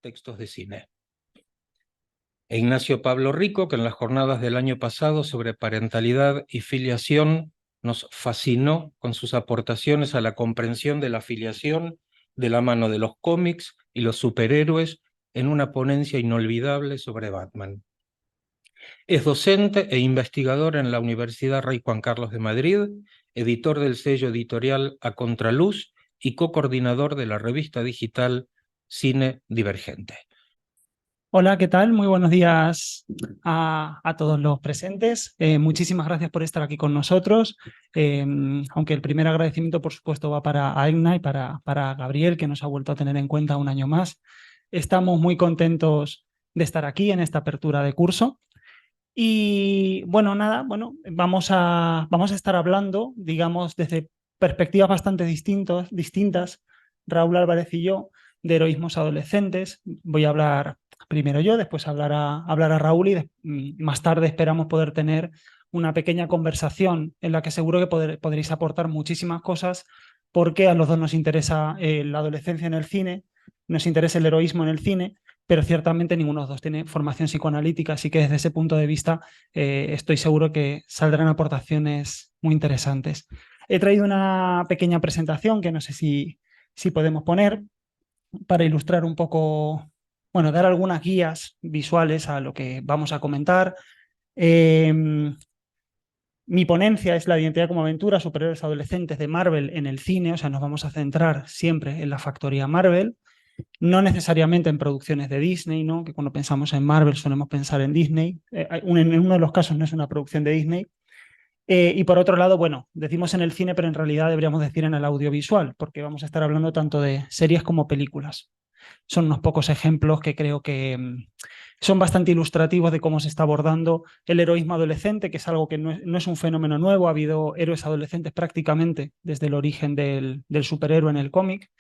textos de cine. E Ignacio Pablo Rico, que en las jornadas del año pasado sobre parentalidad y filiación nos fascinó con sus aportaciones a la comprensión de la filiación de la mano de los cómics y los superhéroes en una ponencia inolvidable sobre Batman. Es docente e investigador en la Universidad Rey Juan Carlos de Madrid, editor del sello editorial A Contraluz y co-coordinador de la revista digital Cine Divergente. Hola, ¿qué tal? Muy buenos días a todos los presentes. Muchísimas gracias por estar aquí con nosotros. Aunque el primer agradecimiento, por supuesto, va para Aina y para Gabriel, que nos ha vuelto a tener en cuenta un año más. Estamos muy contentos de estar aquí en esta apertura de curso. Y bueno, nada, vamos a estar hablando, digamos, desde perspectivas bastante distintas, Raúl Álvarez y yo, de heroísmos adolescentes. Voy a hablar primero yo, después hablará Raúl y más tarde esperamos poder tener una pequeña conversación en la que seguro que podréis aportar muchísimas cosas porque a los dos nos interesa la adolescencia en el cine, nos interesa el heroísmo en el cine, pero ciertamente ninguno de los dos tiene formación psicoanalítica, así que desde ese punto de vista estoy seguro que saldrán aportaciones muy interesantes. He traído una pequeña presentación que no sé si podemos poner para ilustrar un poco, bueno, dar algunas guías visuales a lo que vamos a comentar. Mi ponencia es la identidad como aventura, superhéroes adolescentes de Marvel en el cine, o sea, nos vamos a centrar siempre en la factoría Marvel, no necesariamente en producciones de Disney, ¿no? Que cuando pensamos en Marvel solemos pensar en Disney. En uno de los casos no es una producción de Disney. Y por otro lado, bueno, decimos en el cine, pero en realidad deberíamos decir en el audiovisual, porque vamos a estar hablando tanto de series como películas. Son unos pocos ejemplos que creo que son bastante ilustrativos de cómo se está abordando el heroísmo adolescente, que es algo que no es un fenómeno nuevo. Ha habido héroes adolescentes prácticamente desde el origen del superhéroe en el cómic,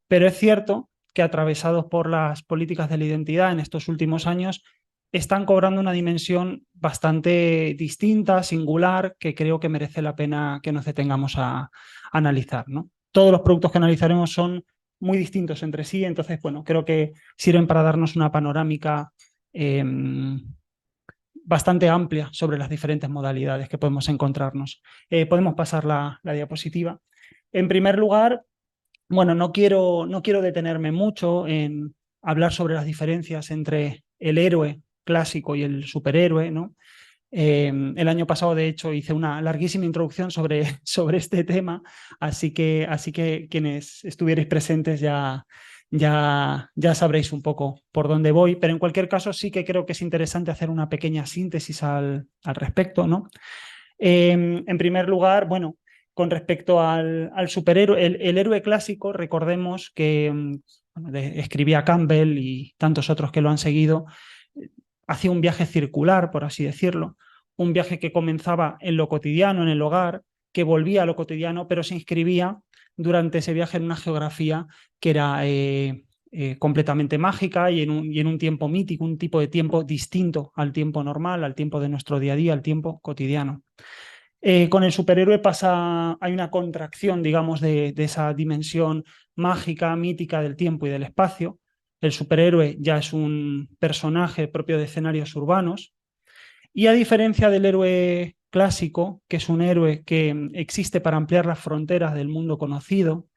pero es cierto que atravesados por las políticas de la identidad en estos últimos años están cobrando una dimensión bastante distinta, singular, que creo que merece la pena que nos detengamos a analizar, ¿no? Todos los productos que analizaremos son muy distintos entre sí, entonces, bueno, creo que sirven para darnos una panorámica bastante amplia sobre las diferentes modalidades que podemos encontrarnos. Podemos pasar la diapositiva. En primer lugar, bueno, no quiero detenerme mucho en hablar sobre las diferencias entre el héroe clásico y el superhéroe, ¿no? El año pasado, de hecho, hice una larguísima introducción sobre este tema, así que quienes estuvierais presentes ya sabréis un poco por dónde voy, pero en cualquier caso sí que creo que es interesante hacer una pequeña síntesis al respecto, ¿no? En primer lugar, bueno, con respecto al superhéroe, el héroe clásico, recordemos que escribía Campbell y tantos otros que lo han seguido, hacía un viaje circular, por así decirlo, un viaje que comenzaba en lo cotidiano, en el hogar, que volvía a lo cotidiano, pero se inscribía durante ese viaje en una geografía que era completamente mágica y en un tiempo mítico, un tipo de tiempo distinto al tiempo normal, al tiempo de nuestro día a día, al tiempo cotidiano. Con el superhéroe hay una contracción, digamos, de esa dimensión mágica, mítica del tiempo y del espacio. El superhéroe ya es un personaje propio de escenarios urbanos. Y a diferencia del héroe clásico, que es un héroe que existe para ampliar las fronteras del mundo conocido,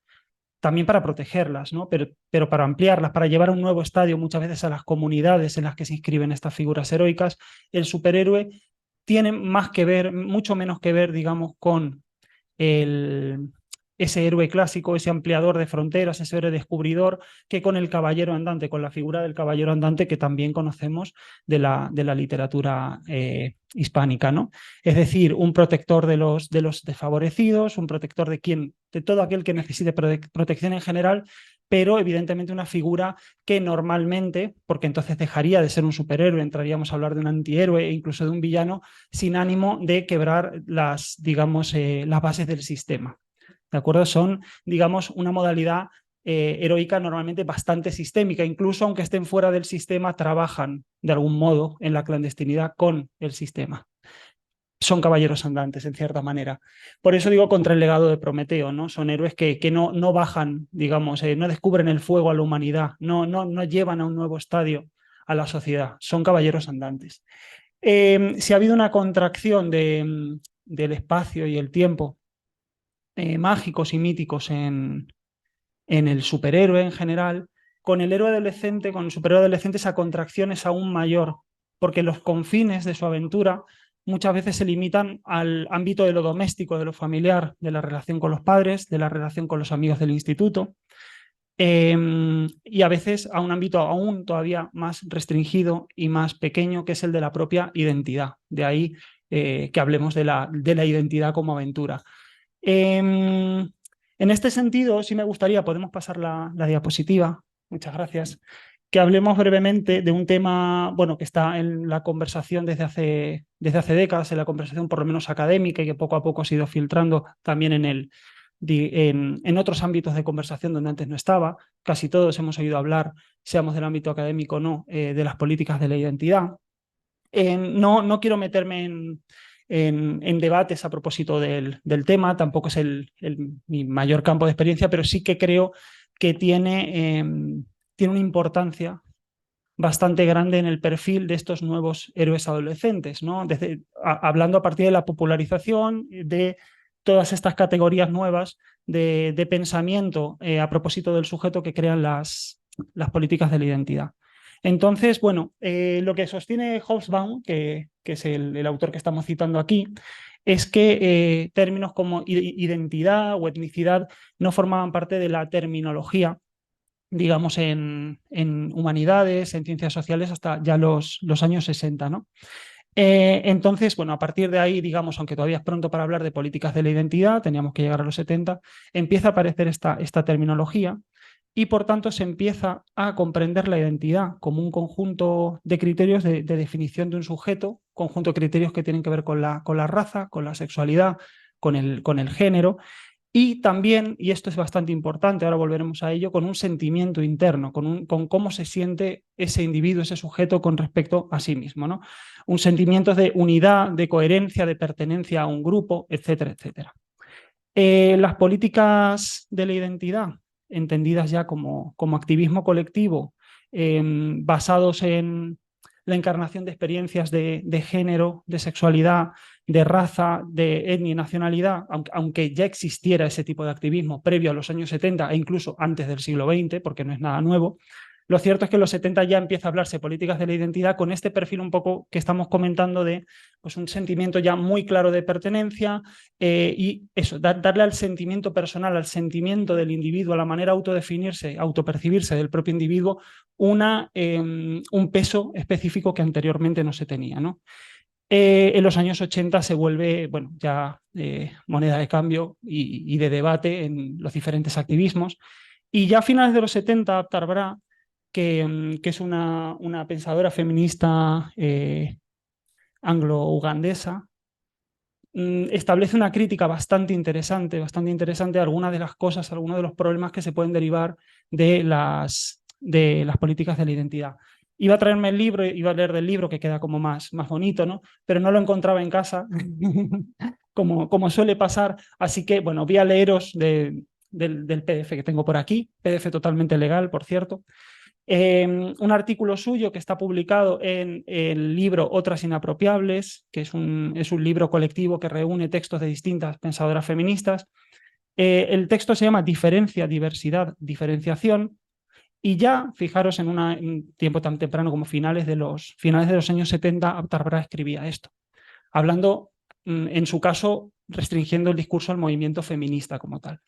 también para protegerlas, ¿no? Pero para ampliarlas, para llevar a un nuevo estadio muchas veces a las comunidades en las que se inscriben estas figuras heroicas, el superhéroe tiene más que ver, mucho menos que ver, digamos, con ese héroe clásico, ese ampliador de fronteras, ese héroe descubridor, que con el caballero andante, con la figura del caballero andante que también conocemos de la literatura hispánica, ¿no? Es decir, un protector de los desfavorecidos, un protector de todo aquel que necesite protección en general, pero evidentemente una figura que normalmente, porque entonces dejaría de ser un superhéroe, entraríamos a hablar de un antihéroe e incluso de un villano, sin ánimo de quebrar las bases del sistema. ¿De acuerdo? Son, digamos, una modalidad heroica normalmente bastante sistémica, incluso aunque estén fuera del sistema, trabajan de algún modo en la clandestinidad con el sistema. son caballeros andantes, en cierta manera. Por eso digo contra el legado de Prometeo, ¿no? Son héroes que no bajan, digamos, no descubren el fuego a la humanidad, no llevan a un nuevo estadio a la sociedad, son caballeros andantes. Si ha habido una contracción del espacio y el tiempo mágicos y míticos en el superhéroe en general, con el héroe adolescente, con el superhéroe adolescente, esa contracción es aún mayor, porque los confines de su aventura muchas veces se limitan al ámbito de lo doméstico, de lo familiar, de la relación con los padres, de la relación con los amigos del instituto, y a veces a un ámbito aún todavía más restringido y más pequeño, que es el de la propia identidad. De ahí que hablemos de la identidad como aventura. En este sentido, sí me gustaría, podemos pasar la diapositiva, muchas gracias, que hablemos brevemente de un tema, bueno, que está en la conversación desde hace décadas, en la conversación por lo menos académica y que poco a poco se ha ido filtrando también en otros ámbitos de conversación donde antes no estaba. Casi todos hemos oído hablar, seamos del ámbito académico o no, de las políticas de la identidad. No quiero meterme en debates a propósito del tema, tampoco es mi mayor campo de experiencia, pero sí que creo que tiene una importancia bastante grande en el perfil de estos nuevos héroes adolescentes, ¿no? Hablando a partir de la popularización de todas estas categorías nuevas de pensamiento a propósito del sujeto que crean las políticas de la identidad. Entonces, bueno, lo que sostiene Hobsbawm, que es el autor que estamos citando aquí, es que términos como identidad o etnicidad no formaban parte de la terminología, digamos, en humanidades, en ciencias sociales, hasta ya los años 60, ¿no? Entonces, bueno, a partir de ahí, digamos, aunque todavía es pronto para hablar de políticas de la identidad, teníamos que llegar a los 70, empieza a aparecer esta terminología y, por tanto, se empieza a comprender la identidad como un conjunto de criterios de definición de un sujeto, conjunto de criterios que tienen que ver con la raza, con la sexualidad, con el género, y también, y esto es bastante importante, ahora volveremos a ello, con un sentimiento interno, con cómo se siente ese individuo, ese sujeto con respecto a sí mismo, ¿no? Un sentimiento de unidad, de coherencia, de pertenencia a un grupo, etcétera, etcétera. Las políticas de la identidad, entendidas ya como activismo colectivo, basados en la encarnación de experiencias de género, de sexualidad, de raza, de etnia y nacionalidad, aunque ya existiera ese tipo de activismo previo a los años 70 e incluso antes del siglo XX, porque no es nada nuevo. Lo cierto es que en los 70 ya empieza a hablarse de políticas de la identidad con este perfil un poco que estamos comentando de pues, un sentimiento ya muy claro de pertenencia y eso, darle al sentimiento personal, al sentimiento del individuo, a la manera de autodefinirse, autopercibirse del propio individuo, un peso específico que anteriormente no se tenía, ¿no? En los años 80 se vuelve, bueno, ya moneda de cambio y de debate en los diferentes activismos. Y ya a finales de los 70, Aptar Bra, que es una pensadora feminista anglo-ugandesa, establece una crítica bastante interesante a algunas de las cosas, algunos de los problemas que se pueden derivar de las políticas de la identidad. Iba a traerme el libro, iba a leer del libro que queda como más bonito, ¿no? Pero no lo encontraba en casa, como suele pasar, así que, bueno, voy a leeros del PDF que tengo por aquí, PDF totalmente legal, por cierto. Un artículo suyo que está publicado en el libro Otras Inapropiables, que es un libro colectivo que reúne textos de distintas pensadoras feministas. El texto se llama Diferencia, Diversidad, Diferenciación, y ya, fijaros, en un tiempo tan temprano como finales de los años 70, Aptar Bra escribía esto, hablando, en su caso, restringiendo el discurso al movimiento feminista como tal.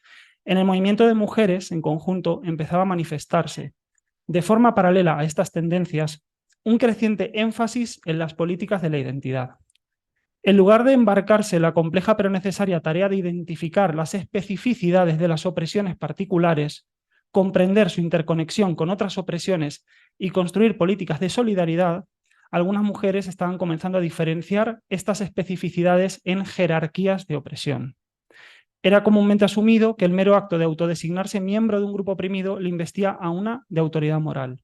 En el movimiento de mujeres, en conjunto, empezaba a manifestarse de forma paralela a estas tendencias, un creciente énfasis en las políticas de la identidad. En lugar de embarcarse en la compleja pero necesaria tarea de identificar las especificidades de las opresiones particulares, comprender su interconexión con otras opresiones y construir políticas de solidaridad, algunas mujeres estaban comenzando a diferenciar estas especificidades en jerarquías de opresión. Era comúnmente asumido que el mero acto de autodesignarse miembro de un grupo oprimido le investía a una de autoridad moral.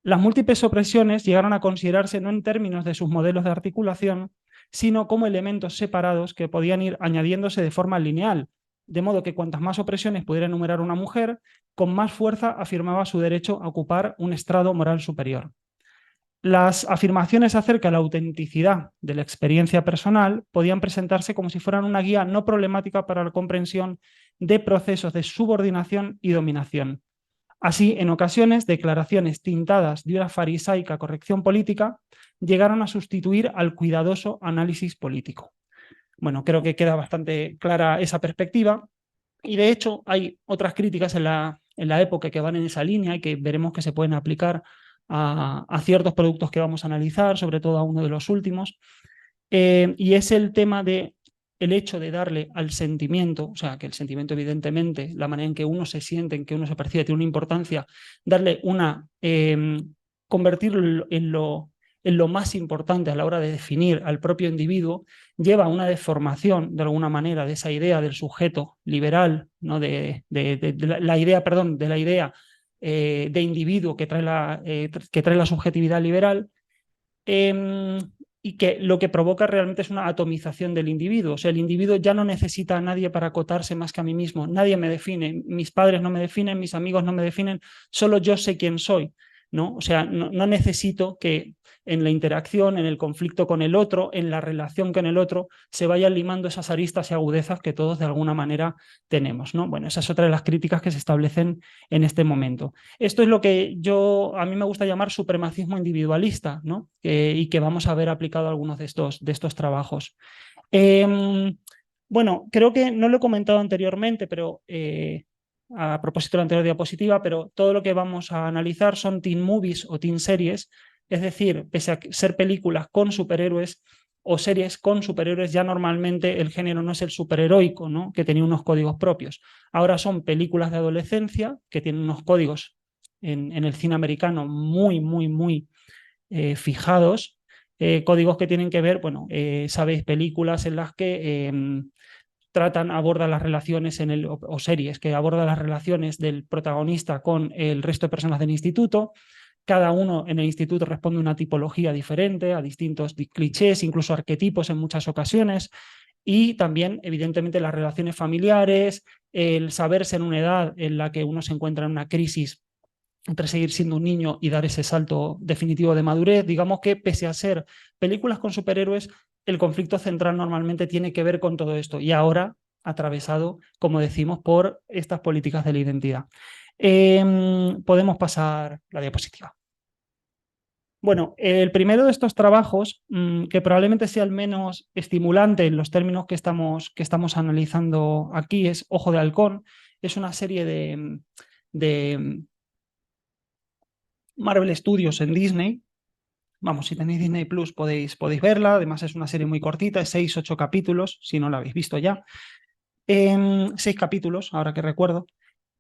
Las múltiples opresiones llegaron a considerarse no en términos de sus modelos de articulación, sino como elementos separados que podían ir añadiéndose de forma lineal, de modo que cuantas más opresiones pudiera enumerar una mujer, con más fuerza afirmaba su derecho a ocupar un estrado moral superior. Las afirmaciones acerca de la autenticidad de la experiencia personal podían presentarse como si fueran una guía no problemática para la comprensión de procesos de subordinación y dominación. Así, en ocasiones, declaraciones tintadas de una farisaica corrección política llegaron a sustituir al cuidadoso análisis político. Bueno, creo que queda bastante clara esa perspectiva y de hecho hay otras críticas en la época que van en esa línea y que veremos que se pueden aplicar a ciertos productos que vamos a analizar, sobre todo a uno de los últimos, y es el tema de el hecho de darle al sentimiento, o sea, que el sentimiento evidentemente, la manera en que uno se siente, en que uno se percibe, tiene una importancia, darle una, convertirlo en lo más importante a la hora de definir al propio individuo, lleva a una deformación de alguna manera de esa idea del sujeto liberal, ¿no? de la idea, perdón, de la idea de individuo que trae la subjetividad liberal, y que lo que provoca realmente es una atomización del individuo. O sea, el individuo ya no necesita a nadie para acotarse más que a mí mismo. Nadie me define, mis padres no me definen, mis amigos no me definen, solo yo sé quién soy, ¿no? O sea, no necesito que en la interacción, en el conflicto con el otro, en la relación con el otro, se vayan limando esas aristas y agudezas que todos de alguna manera tenemos, ¿no? Bueno, esa es otra de las críticas que se establecen en este momento. Esto es lo que a mí me gusta llamar supremacismo individualista, ¿no? Y que vamos a ver aplicado a algunos de estos trabajos. Bueno, creo que no lo he comentado anteriormente, pero a propósito de la anterior diapositiva, pero todo lo que vamos a analizar son teen movies o teen series, es decir, pese a ser películas con superhéroes o series con superhéroes, ya normalmente el género no es el superheroico, ¿no? Que tenía unos códigos propios. Ahora son películas de adolescencia que tienen unos códigos en el cine americano muy fijados, códigos que tienen que ver, bueno, sabéis, películas en las que abordan las relaciones o series que abordan las relaciones del protagonista con el resto de personas del instituto. Cada uno en el instituto responde a una tipología diferente, a distintos clichés, incluso arquetipos en muchas ocasiones. Y también, evidentemente, las relaciones familiares, el saberse en una edad en la que uno se encuentra en una crisis entre seguir siendo un niño y dar ese salto definitivo de madurez. Digamos que pese a ser películas con superhéroes, el conflicto central normalmente tiene que ver con todo esto y ahora atravesado, como decimos, por estas políticas de la identidad. Podemos pasar la diapositiva. Bueno, el primero de estos trabajos, que probablemente sea el menos estimulante en los términos que estamos analizando aquí, es Ojo de Halcón. Es una serie de Marvel Studios en Disney. Vamos, si tenéis Disney Plus podéis verla. Además es una serie muy cortita, de 6-8 capítulos, si no la habéis visto ya. 6 capítulos, ahora que recuerdo.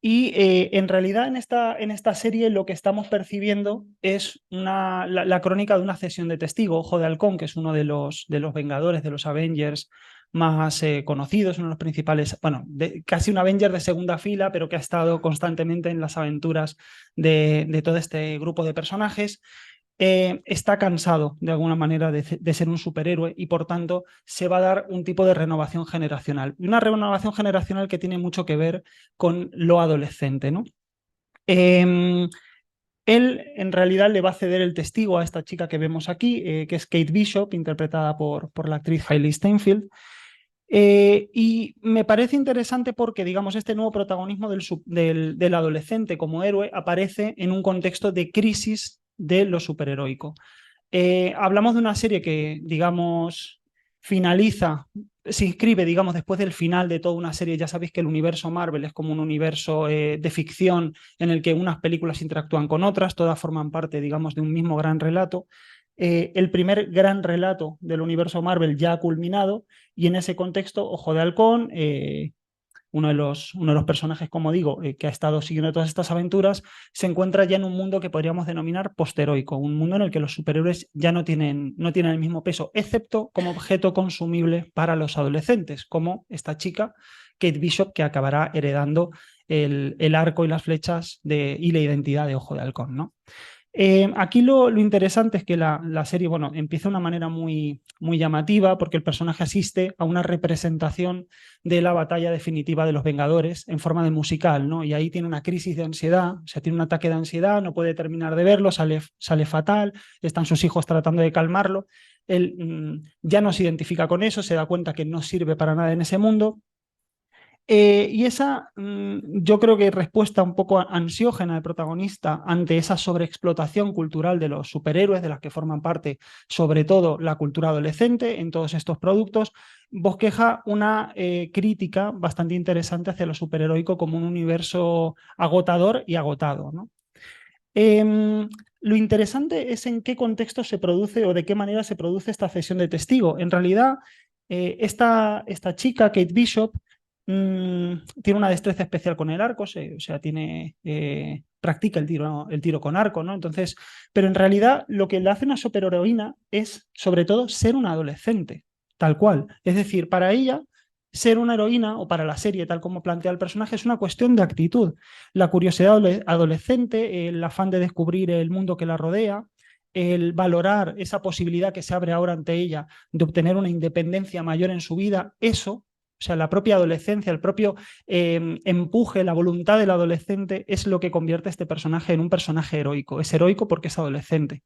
Y en realidad en esta serie lo que estamos percibiendo es la crónica de una cesión de testigo. Ojo de Halcón, que es uno de los Vengadores, de los Avengers más conocidos, uno de los principales, bueno, casi un Avenger de segunda fila, pero que ha estado constantemente en las aventuras de todo este grupo de personajes. Está cansado de alguna manera de ser un superhéroe y por tanto se va a dar un tipo de renovación generacional. Una renovación generacional que tiene mucho que ver con lo adolescente, ¿no? Él en realidad le va a ceder el testigo a esta chica que vemos aquí, que es Kate Bishop, interpretada por la actriz Hailee Steinfeld. Y me parece interesante porque, digamos, este nuevo protagonismo del adolescente como héroe aparece en un contexto de crisis de lo superheroico. Hablamos de una serie que, digamos, se inscribe, digamos, después del final de toda una serie. Ya sabéis que el universo Marvel es como un universo de ficción en el que unas películas interactúan con otras, todas forman parte, digamos, de un mismo gran relato. El primer gran relato del universo Marvel ya ha culminado y en ese contexto, Ojo de Halcón, uno de los personajes, como digo, que ha estado siguiendo todas estas aventuras, se encuentra ya en un mundo que podríamos denominar postheroico, un mundo en el que los superhéroes ya no tienen el mismo peso, excepto como objeto consumible para los adolescentes, como esta chica, Kate Bishop, que acabará heredando el arco y las flechas y la identidad de Ojo de Halcón, ¿no? Aquí lo interesante es que la serie, bueno, empieza de una manera muy, muy llamativa porque el personaje asiste a una representación de la batalla definitiva de los Vengadores en forma de musical, ¿no? Y ahí tiene una crisis de ansiedad, o sea, tiene un ataque de ansiedad, no puede terminar de verlo, sale fatal, están sus hijos tratando de calmarlo. Él ya no se identifica con eso, se da cuenta que no sirve para nada en ese mundo. Y esa, yo creo que respuesta un poco ansiógena del protagonista ante esa sobreexplotación cultural de los superhéroes, de las que forman parte, sobre todo la cultura adolescente en todos estos productos, bosqueja una crítica bastante interesante hacia lo superheroico como un universo agotador y agotado, ¿no? Lo interesante es en qué contexto se produce o de qué manera se produce esta cesión de testigo. En realidad, esta chica, Kate Bishop, tiene una destreza especial con el arco, o sea, practica el tiro con arco, ¿no? Entonces, pero en realidad lo que le hace una superheroína es, sobre todo, ser una adolescente, tal cual. Es decir, para ella, ser una heroína, o para la serie, tal como plantea el personaje, es una cuestión de actitud. La curiosidad adolescente, el afán de descubrir el mundo que la rodea, el valorar esa posibilidad que se abre ahora ante ella de obtener una independencia mayor en su vida, eso, o sea, la propia adolescencia, el propio empuje, la voluntad del adolescente es lo que convierte a este personaje en un personaje heroico. Es heroico porque es adolescente.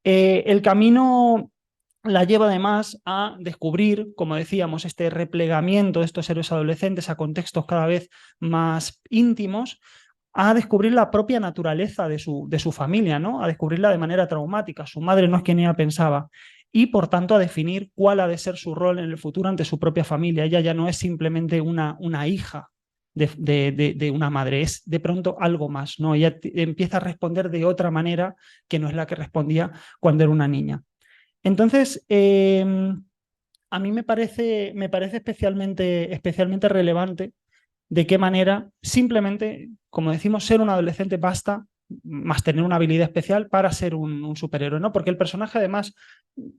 El camino la lleva además a descubrir, como decíamos, este replegamiento de estos héroes adolescentes a contextos cada vez más íntimos, a descubrir la propia naturaleza de su familia, ¿no? A descubrirla de manera traumática. Su madre no es quien ella pensaba. Y por tanto a definir cuál ha de ser su rol en el futuro ante su propia familia. Ella ya no es simplemente una hija de una madre, es de pronto algo más, ¿no? Ella empieza a responder de otra manera que no es la que respondía cuando era una niña. Entonces, a mí me parece especialmente relevante de qué manera simplemente, como decimos, ser un adolescente basta más tener una habilidad especial para ser un superhéroe, ¿no? Porque el personaje además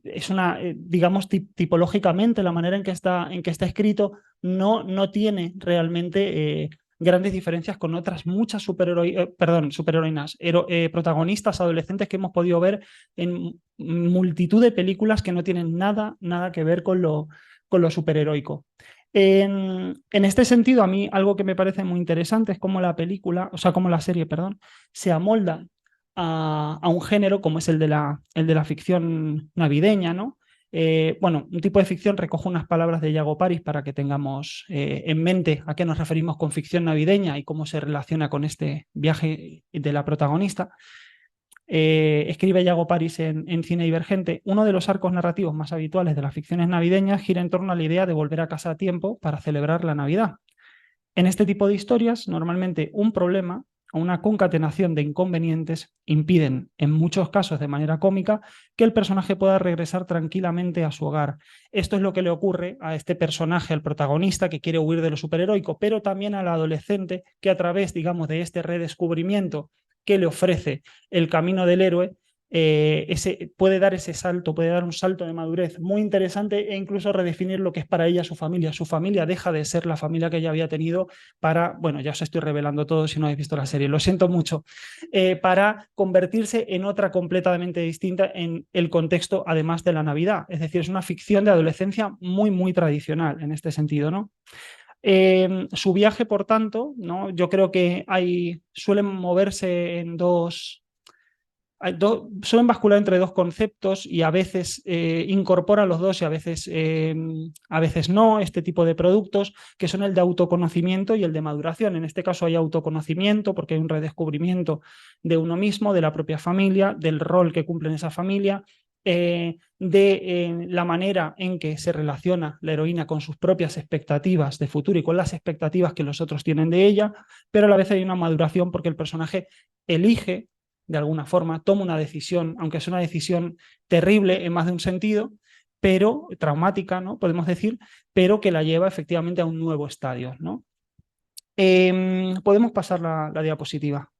es una, digamos, tipológicamente la manera en que está escrito no tiene realmente grandes diferencias con otras muchas superheroínas, protagonistas adolescentes que hemos podido ver en multitud de películas que no tienen nada que ver con lo superheroico. En este sentido, a mí algo que me parece muy interesante es cómo la película, o sea, cómo la serie, perdón, se amolda a un género como es el de la ficción navideña, ¿no? Bueno, un tipo de ficción, recojo unas palabras de Yago Paris para que tengamos en mente a qué nos referimos con ficción navideña y cómo se relaciona con este viaje de la protagonista. Escribe Yago Paris en Cine Divergente, uno de los arcos narrativos más habituales de las ficciones navideñas gira en torno a la idea de volver a casa a tiempo para celebrar la Navidad. En este tipo de historias, normalmente un problema o una concatenación de inconvenientes impiden, en muchos casos de manera cómica, que el personaje pueda regresar tranquilamente a su hogar. Esto es lo que le ocurre a este personaje, al protagonista que quiere huir de lo superheroico, pero también al adolescente que a través, digamos, de este redescubrimiento que le ofrece el camino del héroe, puede dar ese salto, puede dar un salto de madurez muy interesante e incluso redefinir lo que es para ella su familia. Su familia deja de ser la familia que ella había tenido para, bueno, ya os estoy revelando todo si no habéis visto la serie, lo siento mucho, para convertirse en otra completamente distinta en el contexto además de la Navidad. Es decir, es una ficción de adolescencia muy, muy tradicional en este sentido, ¿no? Su viaje, por tanto, ¿no? Yo creo que suelen moverse en suelen bascular entre dos conceptos y a veces incorpora los dos y a veces no, este tipo de productos, que son el de autoconocimiento y el de maduración. En este caso hay autoconocimiento porque hay un redescubrimiento de uno mismo, de la propia familia, del rol que cumple en esa familia, de la manera en que se relaciona la heroína con sus propias expectativas de futuro y con las expectativas que los otros tienen de ella, pero a la vez hay una maduración porque el personaje elige de alguna forma, toma una decisión, aunque es una decisión terrible en más de un sentido, pero traumática, ¿no? Podemos decir, pero que la lleva efectivamente a un nuevo estadio, ¿no? Podemos pasar la diapositiva.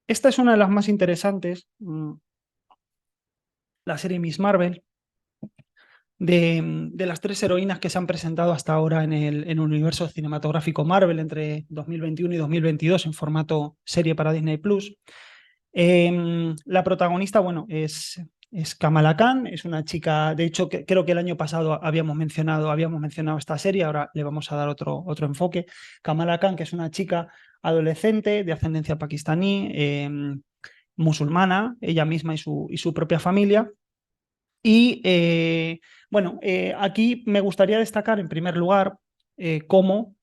Esta es una de las más interesantes, la serie Miss Marvel. de las 3 heroínas que se han presentado hasta ahora en el universo cinematográfico Marvel entre 2021 y 2022 en formato serie para Disney Plus. La protagonista, bueno, es Kamala Khan, es una chica, de hecho, creo que el año pasado habíamos mencionado esta serie, ahora le vamos a dar otro enfoque. Kamala Khan, que es una chica adolescente de ascendencia pakistaní, musulmana, ella misma y su propia familia. Y bueno, aquí me gustaría destacar en primer lugar cómo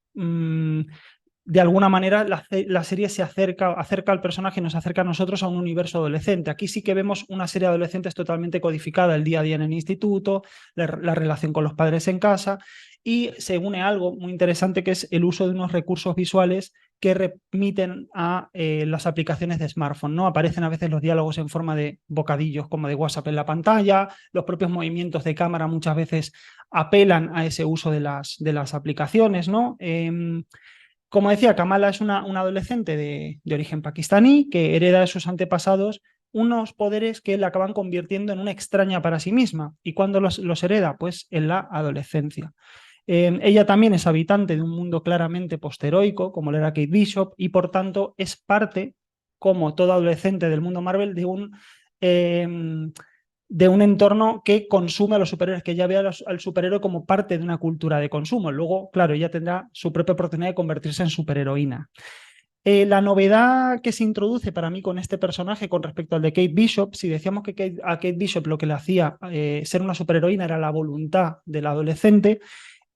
de alguna manera la serie se acerca al personaje y nos acerca a nosotros a un universo adolescente. Aquí sí que vemos una serie de adolescentes totalmente codificada, el día a día en el instituto, la relación con los padres en casa, y se une algo muy interesante que es el uso de unos recursos visuales que remiten a las aplicaciones de smartphone, ¿no? Aparecen a veces los diálogos en forma de bocadillos como de WhatsApp en la pantalla, los propios movimientos de cámara muchas veces apelan a ese uso de las aplicaciones, ¿no? Como decía, Kamala es una adolescente de origen pakistaní que hereda de sus antepasados unos poderes que la acaban convirtiendo en una extraña para sí misma. ¿Y cuándo los hereda? Pues en la adolescencia. Ella también es habitante de un mundo claramente posteroico, como lo era Kate Bishop, y por tanto es parte, como todo adolescente del mundo Marvel, de un entorno que consume a los superhéroes, que ya ve al superhéroe como parte de una cultura de consumo. Luego, claro, ella tendrá su propia oportunidad de convertirse en superheroína. La novedad que se introduce para mí con este personaje con respecto al de Kate Bishop, si decíamos que a Kate Bishop lo que le hacía ser una superheroína era la voluntad del adolescente,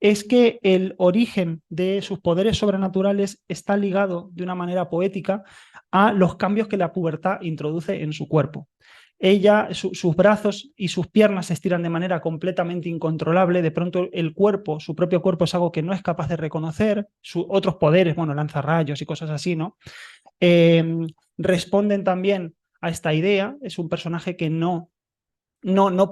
es que el origen de sus poderes sobrenaturales está ligado de una manera poética a los cambios que la pubertad introduce en su cuerpo. Ella, sus brazos y sus piernas se estiran de manera completamente incontrolable. De pronto el cuerpo, su propio cuerpo es algo que no es capaz de reconocer. Otros poderes, bueno, lanza rayos y cosas así, ¿no? Responden también a esta idea. Es un personaje que no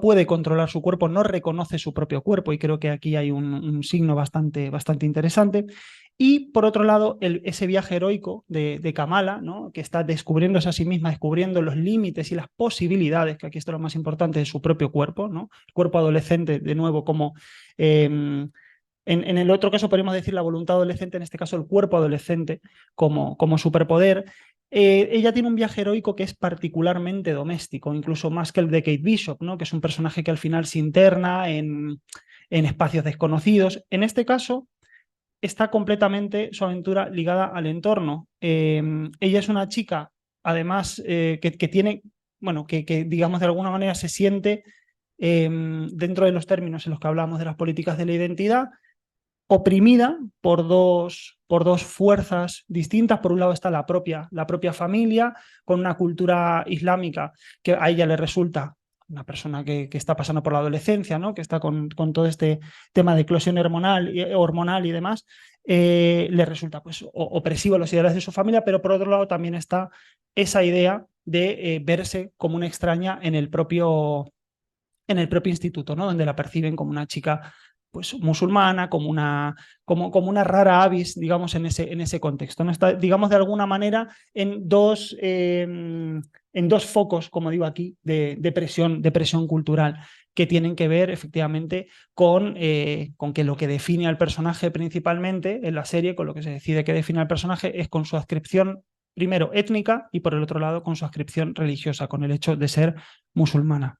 puede controlar su cuerpo, no reconoce su propio cuerpo, y creo que aquí hay un signo bastante interesante. Y por otro lado, ese viaje heroico de Kamala, ¿no? Que está descubriéndose a sí misma, descubriendo los límites y las posibilidades, que aquí está lo más importante, de su propio cuerpo, ¿no? El cuerpo adolescente, de nuevo, como en el otro caso podríamos decir la voluntad adolescente, en este caso el cuerpo adolescente como superpoder. Ella tiene un viaje heroico que es particularmente doméstico, incluso más que el de Kate Bishop, ¿no? Que es un personaje que al final se interna en espacios desconocidos. En este caso está completamente su aventura ligada al entorno. Ella es una chica, además, que tiene, bueno, que digamos de alguna manera se siente dentro de los términos en los que hablamos de las políticas de la identidad, oprimida por dos fuerzas distintas. Por un lado está la propia familia, con una cultura islámica que a ella le resulta una persona que está pasando por la adolescencia, ¿no? Que está con todo este tema de eclosión hormonal y demás, le resulta pues, opresivo los ideales de su familia, pero por otro lado también está esa idea de verse como una extraña en el propio instituto, ¿no? Donde la perciben como una chica pues, musulmana, como una rara avis, digamos, en ese contexto, ¿no? Está, digamos, de alguna manera en dos focos, como digo aquí, de presión cultural, que tienen que ver efectivamente con que lo que define al personaje principalmente en la serie, con lo que se decide que define al personaje, es con su adscripción, primero étnica, y por el otro lado con su adscripción religiosa, con el hecho de ser musulmana.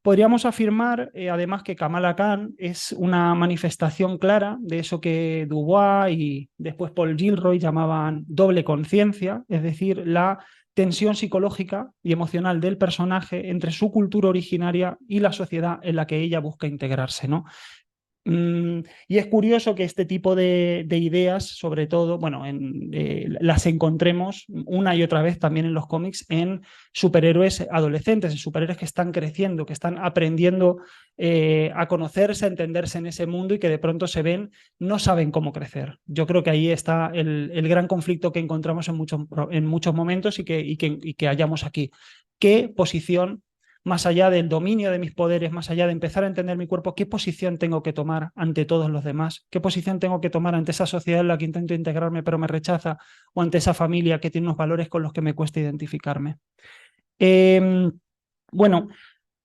Podríamos afirmar, además, que Kamala Khan es una manifestación clara de eso que Dubois y después Paul Gilroy llamaban doble conciencia, es decir, la tensión psicológica y emocional del personaje entre su cultura originaria y la sociedad en la que ella busca integrarse, ¿no? Y es curioso que este tipo de ideas, sobre todo, bueno, las encontremos una y otra vez también en los cómics en superhéroes adolescentes, en superhéroes que están creciendo, que están aprendiendo a conocerse, a entenderse en ese mundo y que de pronto se ven, no saben cómo crecer. Yo creo que ahí está el gran conflicto que encontramos en muchos momentos y que hallamos aquí. ¿Qué posición, más allá del dominio de mis poderes, más allá de empezar a entender mi cuerpo, qué posición tengo que tomar ante todos los demás? ¿Qué posición tengo que tomar ante esa sociedad en la que intento integrarme pero me rechaza? ¿O ante esa familia que tiene unos valores con los que me cuesta identificarme? Bueno,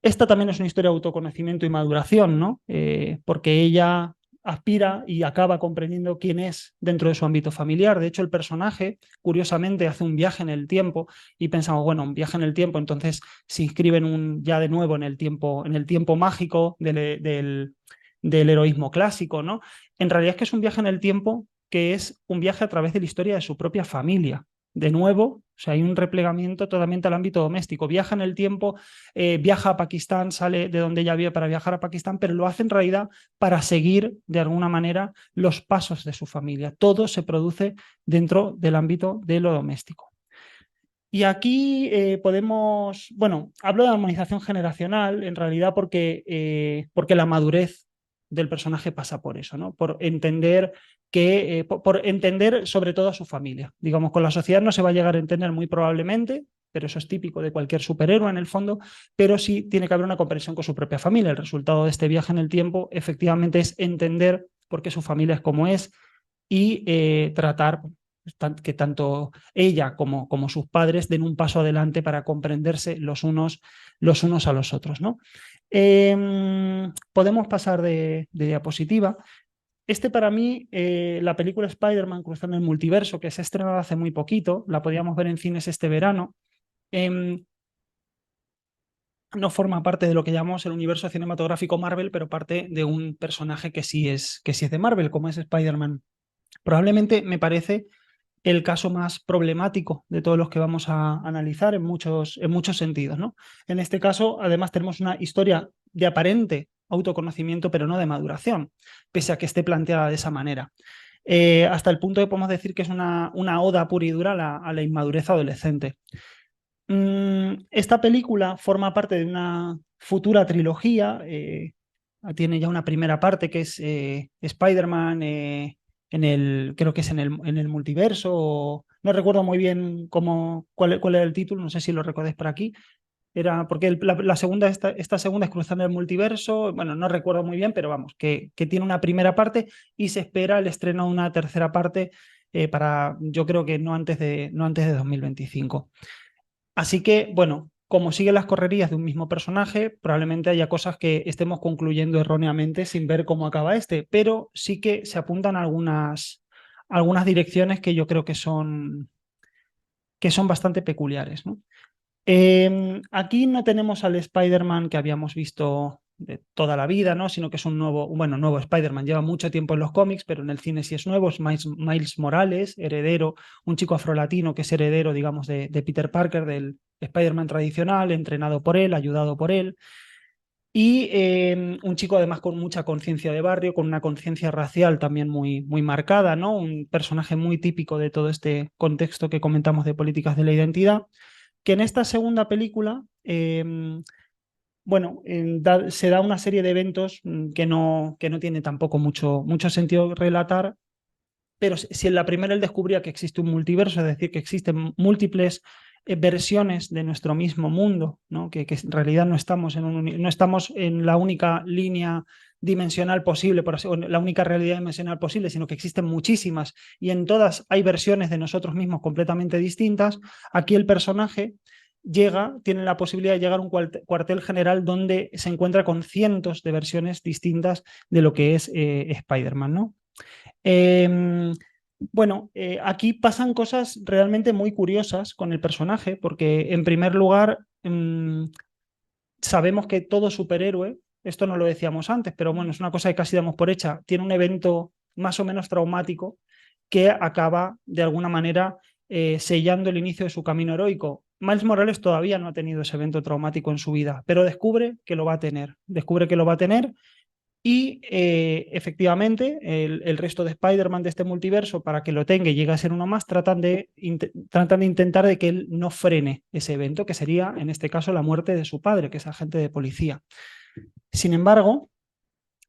Esta también es una historia de autoconocimiento y maduración, ¿no? Porque ella aspira y acaba comprendiendo quién es dentro de su ámbito familiar. De hecho, el personaje, curiosamente, hace un viaje en el tiempo y pensamos, bueno, un viaje en el tiempo, entonces se inscribe ya de nuevo en el tiempo mágico del heroísmo clásico, ¿no? En realidad es que es un viaje en el tiempo que es un viaje a través de la historia de su propia familia. De nuevo, o sea, hay un replegamiento totalmente al ámbito doméstico. Viaja en el tiempo, viaja a Pakistán, sale de donde ella vive para viajar a Pakistán, pero lo hace en realidad para seguir de alguna manera los pasos de su familia. Todo se produce dentro del ámbito de lo doméstico. Y aquí podemos, bueno, hablo de armonización generacional en realidad porque la madurez del personaje pasa por eso, ¿no? Por entender por entender sobre todo a su familia. Digamos, con la sociedad no se va a llegar a entender muy probablemente, pero eso es típico de cualquier superhéroe en el fondo, pero sí tiene que haber una comprensión con su propia familia. El resultado de este viaje en el tiempo efectivamente es entender por qué su familia es como es y tratar que tanto ella como sus padres den un paso adelante para comprenderse los unos a los otros, ¿no? Podemos pasar de diapositiva. Este para mí, la película Spider-Man cruzando el multiverso, que se ha estrenado hace muy poquito, la podíamos ver en cines este verano, no forma parte de lo que llamamos el universo cinematográfico Marvel, pero parte de un personaje que sí es de Marvel, como es Spider-Man. Probablemente me parece el caso más problemático de todos los que vamos a analizar en muchos sentidos, ¿no? En este caso, además, tenemos una historia de aparente autoconocimiento, pero no de maduración, pese a que esté planteada de esa manera. Hasta el punto que podemos decir que es una oda pura y dura a la inmadurez adolescente. Esta película forma parte de una futura trilogía, tiene ya una primera parte que es Spider-Man creo que es en el multiverso, no recuerdo muy bien cuál era el título, no sé si lo recordéis por aquí. Era porque la segunda, esta segunda es Cruzando el Multiverso, bueno, no recuerdo muy bien, pero vamos, que tiene una primera parte y se espera el estreno de una tercera parte yo creo que no antes de 2025. Así que, bueno, como siguen las correrías de un mismo personaje, probablemente haya cosas que estemos concluyendo erróneamente sin ver cómo acaba este, pero sí que se apuntan algunas direcciones que yo creo que son bastante peculiares, ¿no? Aquí no tenemos al Spider-Man que habíamos visto de toda la vida, ¿no? Sino que es un nuevo Spider-Man. Lleva mucho tiempo en los cómics, pero en el cine sí es nuevo. Es Miles Morales, heredero, un chico afrolatino que es heredero, digamos, de Peter Parker, del Spider-Man tradicional, entrenado por él, ayudado por él. Y un chico además con mucha conciencia de barrio, con una conciencia racial también muy marcada, ¿no? Un personaje muy típico de todo este contexto que comentamos de políticas de la identidad que en esta segunda película, bueno, se da una serie de eventos que no tiene tampoco mucho sentido relatar, pero si en la primera él descubría que existe un multiverso, es decir, que existen múltiples versiones de nuestro mismo mundo, ¿no? Que en realidad no estamos en la única línea dimensional posible, o la única realidad dimensional posible, sino que existen muchísimas y en todas hay versiones de nosotros mismos completamente distintas. Aquí el personaje tiene la posibilidad de llegar a un cuartel general donde se encuentra con cientos de versiones distintas de lo que es Spider-Man, ¿no? Bueno, aquí pasan cosas realmente muy curiosas con el personaje, porque en primer lugar sabemos que todo superhéroe, esto no lo decíamos antes, pero bueno, es una cosa que casi damos por hecha, tiene un evento más o menos traumático que acaba de alguna manera sellando el inicio de su camino heroico. Miles Morales todavía no ha tenido ese evento traumático en su vida, pero descubre que lo va a tener. Descubre que lo va a tener y efectivamente, el resto de Spider-Man de este multiverso, para que lo tenga y llegue a ser uno más, tratan de intentar de que él no frene ese evento, que sería, en este caso, la muerte de su padre, que es agente de policía. Sin embargo,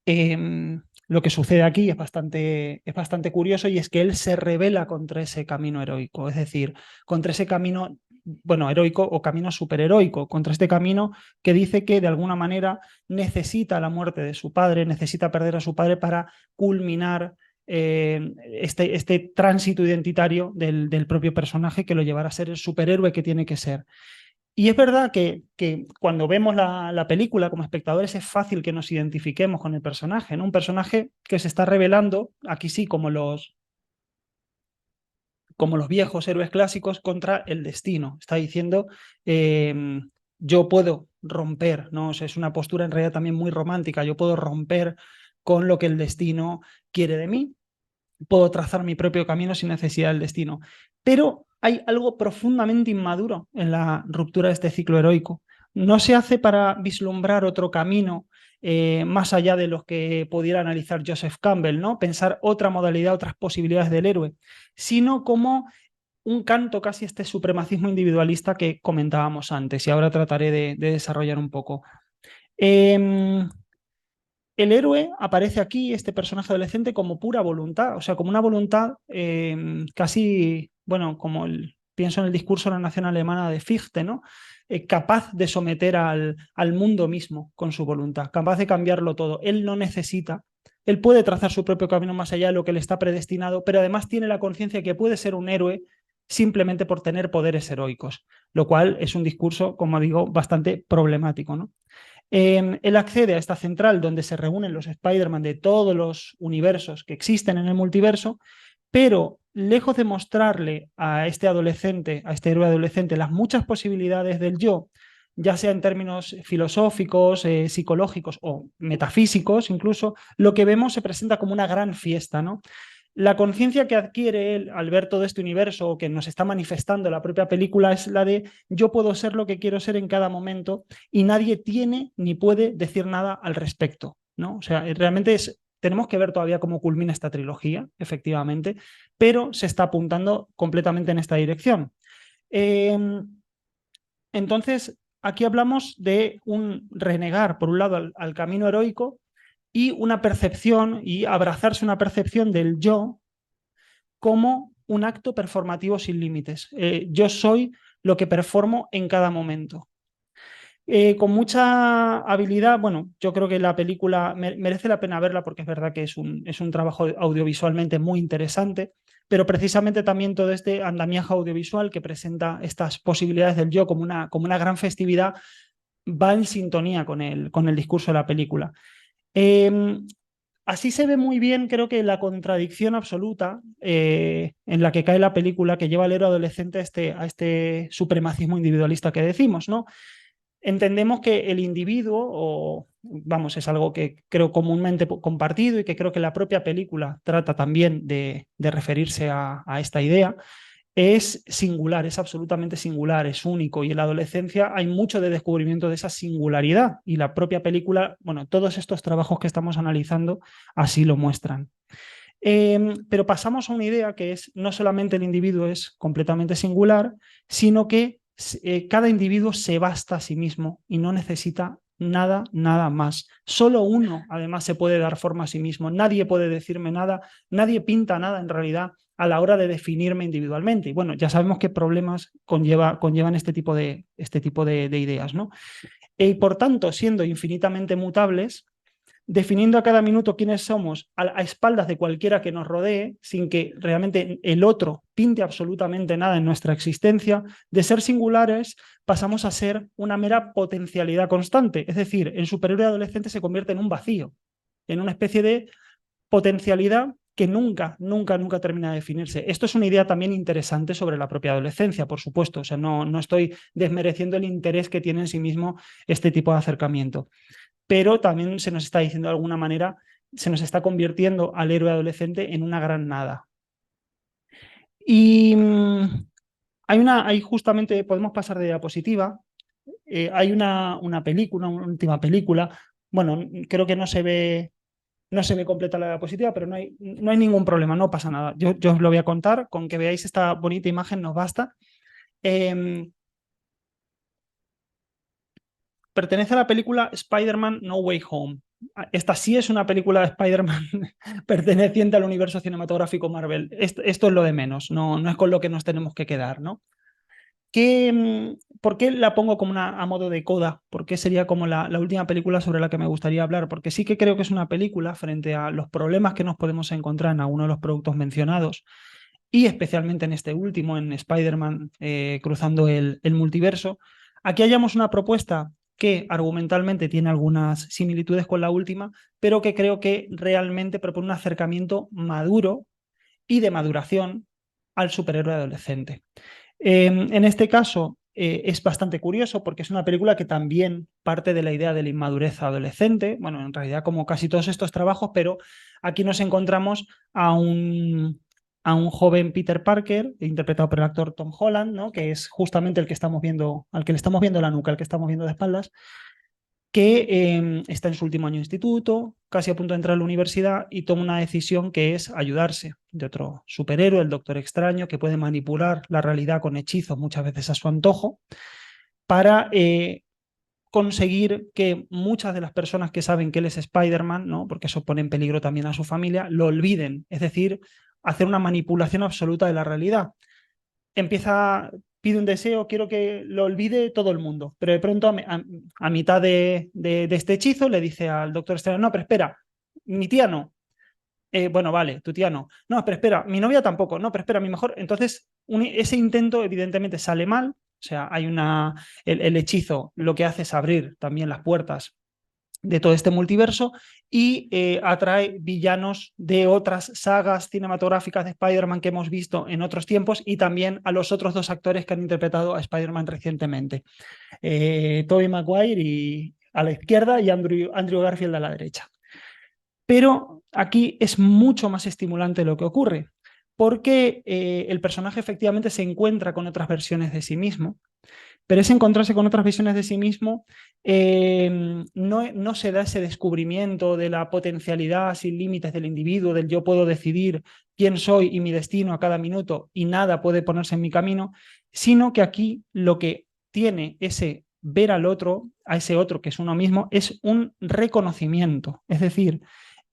lo que sucede aquí es bastante curioso y es que él se revela contra ese camino heroico, es decir, contra ese camino, bueno, heroico o camino superheroico, contra este camino que dice que de alguna manera necesita la muerte de su padre, necesita perder a su padre para culminar este tránsito identitario del propio personaje que lo llevará a ser el superhéroe que tiene que ser. Y es verdad que cuando vemos la película como espectadores es fácil que nos identifiquemos con el personaje, ¿no? Un personaje que se está revelando, aquí sí, como los viejos héroes clásicos, contra el destino. Está diciendo, yo puedo romper, ¿no? O sea, es una postura en realidad también muy romántica, yo puedo romper con lo que el destino quiere de mí, puedo trazar mi propio camino sin necesidad del destino. Pero hay algo profundamente inmaduro en la ruptura de este ciclo heroico. No se hace para vislumbrar otro camino más allá de los que pudiera analizar Joseph Campbell, ¿no? Pensar otra modalidad, otras posibilidades del héroe, sino como un canto casi a este supremacismo individualista que comentábamos antes, y ahora trataré de desarrollar un poco. Eh, el héroe aparece aquí, este personaje adolescente, como pura voluntad, o sea, como una voluntad casi, bueno, pienso en el discurso de la nación alemana de Fichte, ¿no? Capaz de someter al mundo mismo con su voluntad, capaz de cambiarlo todo. Él no necesita, él puede trazar su propio camino más allá de lo que le está predestinado, pero además tiene la conciencia que puede ser un héroe simplemente por tener poderes heroicos, lo cual es un discurso, como digo, bastante problemático, ¿no? Él accede a esta central donde se reúnen los Spider-Man de todos los universos que existen en el multiverso, pero lejos de mostrarle a este adolescente, a este héroe adolescente, las muchas posibilidades del yo, ya sea en términos filosóficos, psicológicos o metafísicos incluso, lo que vemos se presenta como una gran fiesta, ¿no? La conciencia que adquiere él al ver todo este universo o que nos está manifestando la propia película es la de yo puedo ser lo que quiero ser en cada momento y nadie tiene ni puede decir nada al respecto, ¿no? O sea, realmente tenemos que ver todavía cómo culmina esta trilogía, efectivamente, pero se está apuntando completamente en esta dirección. Eh, entonces, aquí hablamos de un renegar, por un lado, al camino heroico y una percepción y abrazarse una percepción del yo como un acto performativo sin límites. Yo soy lo que performo en cada momento. Con mucha habilidad, bueno, yo creo que la película merece la pena verla porque es verdad que es un trabajo audiovisualmente muy interesante, pero precisamente también todo este andamiaje audiovisual que presenta estas posibilidades del yo como una gran festividad va en sintonía con el discurso de la película. Eh, Así se ve muy bien, creo que la contradicción absoluta en la que cae la película que lleva al héroe adolescente a este supremacismo individualista que decimos, ¿no? Entendemos que el individuo, o vamos, es algo que creo comúnmente compartido y que creo que la propia película trata también de referirse a esta idea, es singular, es absolutamente singular, es único y en la adolescencia hay mucho de descubrimiento de esa singularidad y la propia película, bueno, todos estos trabajos que estamos analizando así lo muestran. Pero pasamos a una idea que es no solamente el individuo es completamente singular, sino que cada individuo se basta a sí mismo y no necesita nada, nada más. Solo uno, además, se puede dar forma a sí mismo. Nadie puede decirme nada, nadie pinta nada en realidad a la hora de definirme individualmente. Y bueno, ya sabemos qué problemas conllevan este tipo de ideas, ¿no? Y por tanto, siendo infinitamente mutables, definiendo a cada minuto quiénes somos a espaldas de cualquiera que nos rodee, sin que realmente el otro pinte absolutamente nada en nuestra existencia, de ser singulares pasamos a ser una mera potencialidad constante. Es decir, el superhéroe adolescente se convierte en un vacío, en una especie de potencialidad que nunca, nunca, nunca termina de definirse. Esto es una idea también interesante sobre la propia adolescencia, por supuesto. O sea, no estoy desmereciendo el interés que tiene en sí mismo este tipo de acercamiento, pero también se nos está diciendo de alguna manera, se nos está convirtiendo al héroe adolescente en una gran nada. Y hay justamente, podemos pasar de diapositiva, hay una película, una última película, bueno, creo que no se ve completa la diapositiva, pero no hay ningún problema, no pasa nada. Yo os lo voy a contar, con que veáis esta bonita imagen nos basta. Pertenece a la película Spider-Man No Way Home. Esta sí es una película de Spider-Man perteneciente al universo cinematográfico Marvel. Esto es lo de menos, no es con lo que nos tenemos que quedar, ¿no? ¿Por qué la pongo como a modo de coda? ¿Por qué sería como la última película sobre la que me gustaría hablar? Porque sí que creo que es una película frente a los problemas que nos podemos encontrar en alguno de los productos mencionados y especialmente en este último, en Spider-Man cruzando el multiverso. Aquí hallamos una propuesta que argumentalmente tiene algunas similitudes con la última, pero que creo que realmente propone un acercamiento maduro y de maduración al superhéroe adolescente. En este caso es bastante curioso porque es una película que también parte de la idea de la inmadurez adolescente, bueno, en realidad como casi todos estos trabajos, pero aquí nos encontramos a un joven Peter Parker, interpretado por el actor Tom Holland, ¿no? Que es justamente el que estamos viendo, al que le estamos viendo la nuca, al que estamos viendo de espaldas, que está en su último año de instituto, casi a punto de entrar a la universidad y toma una decisión que es ayudarse de otro superhéroe, el Doctor Extraño, que puede manipular la realidad con hechizos muchas veces a su antojo, para conseguir que muchas de las personas que saben que él es Spider-Man, ¿no? Porque eso pone en peligro también a su familia, lo olviden, es decir, hacer una manipulación absoluta de la realidad. Pide un deseo, quiero que lo olvide todo el mundo, pero de pronto a mitad de este hechizo le dice al Doctor Extraño, no, pero espera, mi tía no. Bueno, vale, tu tía no. No, pero espera, mi novia tampoco. No, pero espera, mi mejor. Entonces, ese intento evidentemente sale mal. O sea, el hechizo lo que hace es abrir también las puertas de todo este multiverso y atrae villanos de otras sagas cinematográficas de Spider-Man que hemos visto en otros tiempos y también a los otros dos actores que han interpretado a Spider-Man recientemente. Tobey Maguire y a la izquierda y Andrew Garfield a la derecha. Pero aquí es mucho más estimulante lo que ocurre, porque el personaje efectivamente se encuentra con otras versiones de sí mismo, pero ese encontrarse con otras visiones de sí mismo no se da ese descubrimiento de la potencialidad sin límites del individuo, del yo puedo decidir quién soy y mi destino a cada minuto y nada puede ponerse en mi camino, sino que aquí lo que tiene ese ver al otro, a ese otro que es uno mismo, es un reconocimiento. Es decir,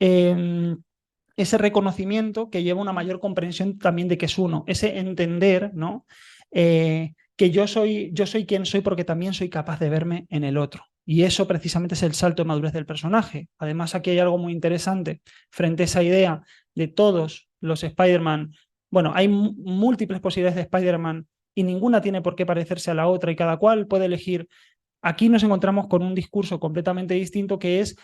ese reconocimiento que lleva una mayor comprensión también de que es uno, ese entender, ¿no? Que yo soy quien soy porque también soy capaz de verme en el otro. Y eso precisamente es el salto de madurez del personaje. Además, aquí hay algo muy interesante frente a esa idea de todos los Spider-Man. Bueno, hay múltiples posibilidades de Spider-Man y ninguna tiene por qué parecerse a la otra y cada cual puede elegir. Aquí nos encontramos con un discurso completamente distinto que es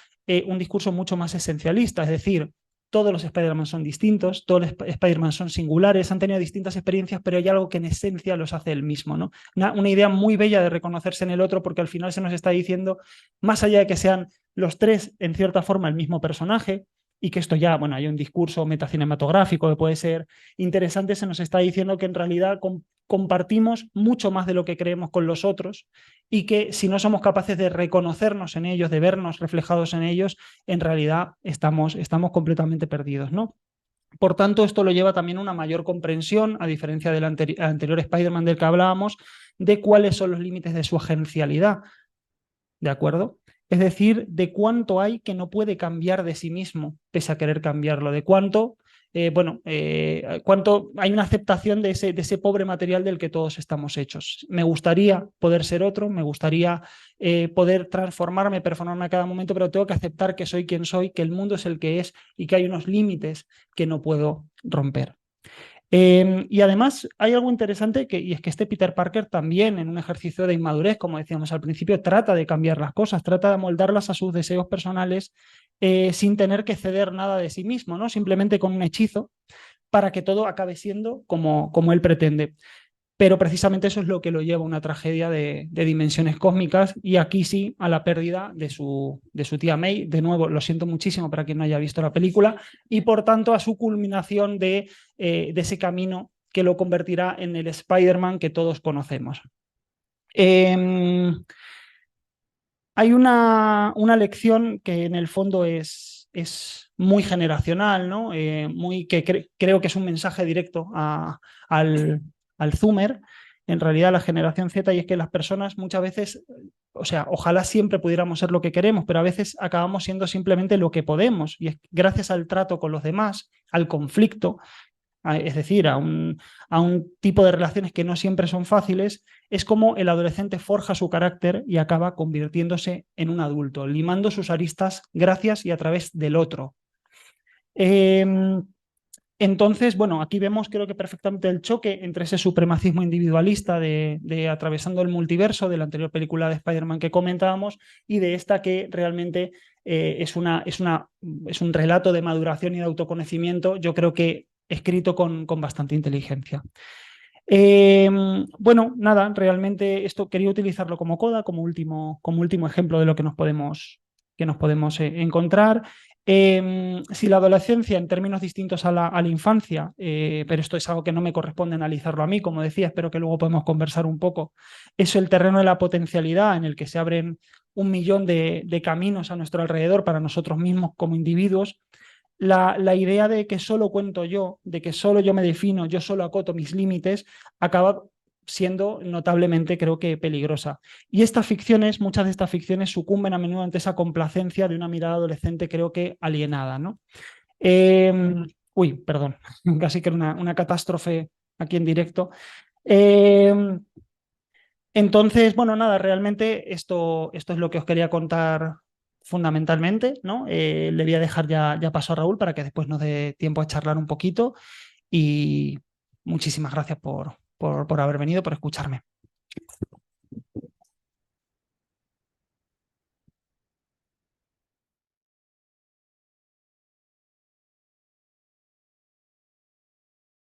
un discurso mucho más esencialista, es decir, todos los Spider-Man son distintos, todos los Spider-Man son singulares, han tenido distintas experiencias, pero hay algo que en esencia los hace el mismo, ¿no? Una idea muy bella de reconocerse en el otro, porque al final se nos está diciendo, más allá de que sean los tres en cierta forma el mismo personaje, y que esto ya, bueno, hay un discurso metacinematográfico que puede ser interesante, se nos está diciendo que en realidad compartimos mucho más de lo que creemos con los otros y que si no somos capaces de reconocernos en ellos, de vernos reflejados en ellos, en realidad estamos completamente perdidos, ¿no? Por tanto, esto lo lleva también a una mayor comprensión, a diferencia del anterior Spider-Man del que hablábamos, de cuáles son los límites de su agencialidad, ¿de acuerdo? Es decir, de cuánto hay que no puede cambiar de sí mismo, pese a querer cambiarlo, de cuánto cuánto hay una aceptación de ese pobre material del que todos estamos hechos. Me gustaría poder ser otro, me gustaría poder transformarme, performarme a cada momento, pero tengo que aceptar que soy quien soy, que el mundo es el que es y que hay unos límites que no puedo romper. Y además hay algo interesante y es que este Peter Parker también en un ejercicio de inmadurez, como decíamos al principio, trata de cambiar las cosas, trata de moldarlas a sus deseos personales sin tener que ceder nada de sí mismo, ¿no? Simplemente con un hechizo para que todo acabe siendo como él pretende. Pero precisamente eso es lo que lo lleva a una tragedia de dimensiones cósmicas y aquí sí a la pérdida de su tía May. De nuevo, lo siento muchísimo para quien no haya visto la película y por tanto a su culminación de ese camino que lo convertirá en el Spider-Man que todos conocemos. Hay una lección que en el fondo es muy generacional, ¿no? Creo que es un mensaje directo al Zoomer, en realidad a la generación Z, y es que las personas muchas veces, o sea, ojalá siempre pudiéramos ser lo que queremos, pero a veces acabamos siendo simplemente lo que podemos, y es gracias al trato con los demás, al conflicto, es decir, a un tipo de relaciones que no siempre son fáciles, es como el adolescente forja su carácter y acaba convirtiéndose en un adulto, limando sus aristas gracias y a través del otro. En Entonces, bueno, aquí vemos creo que perfectamente el choque entre ese supremacismo individualista de atravesando el multiverso de la anterior película de Spider-Man que comentábamos y de esta que realmente es un relato de maduración y de autoconocimiento, yo creo que escrito con bastante inteligencia. Bueno, nada, realmente esto quería utilizarlo como coda, como último ejemplo de lo que nos podemos encontrar. Si la adolescencia en términos distintos a la infancia, pero esto es algo que no me corresponde analizarlo a mí, como decía, espero que luego podamos conversar un poco, es el terreno de la potencialidad en el que se abren un millón de caminos a nuestro alrededor para nosotros mismos como individuos. La idea de que solo cuento yo, de que solo yo me defino, yo solo acoto mis límites, acaba siendo notablemente, creo que, peligrosa. Y estas ficciones, muchas de estas ficciones sucumben a menudo ante esa complacencia de una mirada adolescente, creo que alienada, ¿no? Eh, Uy, perdón, casi que era una catástrofe aquí en directo. Eh, entonces, bueno, nada, realmente esto es lo que os quería contar fundamentalmente, ¿no? Le voy a dejar ya paso a Raúl para que después nos dé tiempo a charlar un poquito y muchísimas gracias por haber venido, por escucharme.